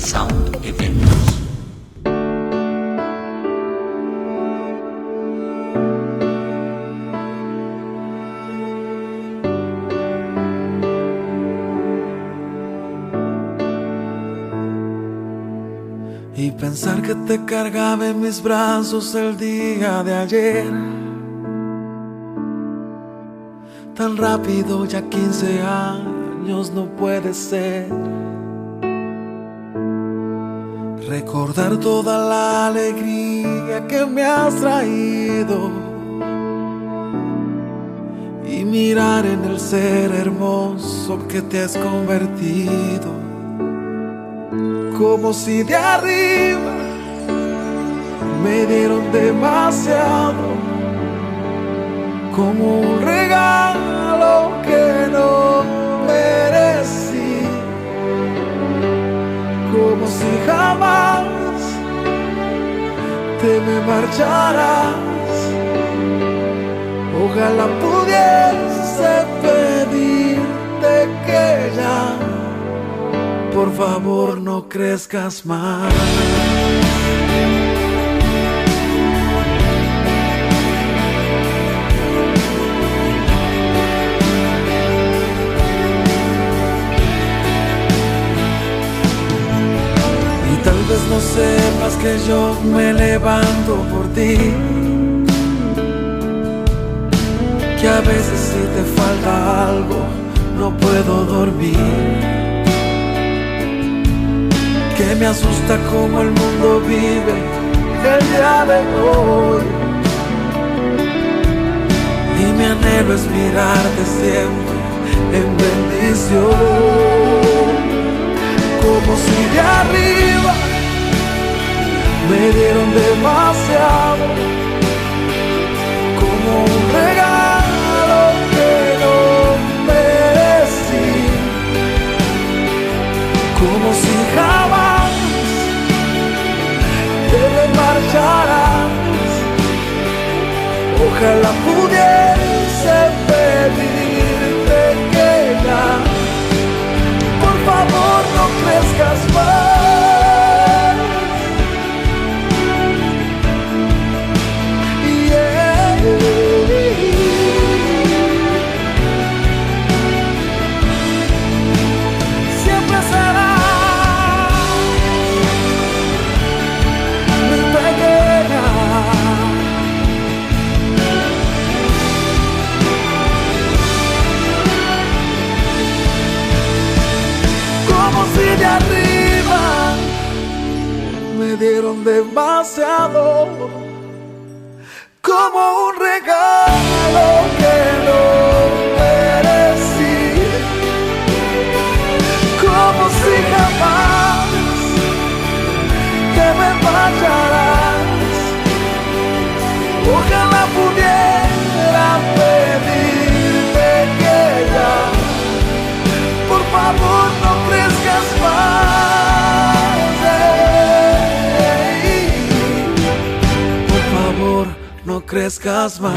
Sound Eventos. Y pensar que te cargaba en mis brazos el día de ayer, tan rápido, ya 15 años no puede ser. Recordar toda la alegría que me has traído y mirar en el ser hermoso que te has convertido, como si de arriba me dieron demasiado, como un regalo que no merecí, como si jamás te me marcharas. Ojalá pudiese pedirte que ya, por favor, no crezcas más. Y tal vez no sepas que yo me levanto por ti, que a veces si te falta algo no puedo dormir, que me asusta cómo el mundo vive el día de hoy, y mi anhelo es mirarte siempre en bendición, como si de arriba me dieron demasiado, como un regalo que no merecí, como si jamás te me marcharás. Ojalá pudiese pedirte que ya, por favor, no crezcas más. Siempre será mi pequeña, como si de arriba me dieron demasiado, como un regalo que no merecí, como si jamás te me marcharás. Ojalá pudiera pedirte que ya, por favor, no crezcas más. Por favor, no crezcas más.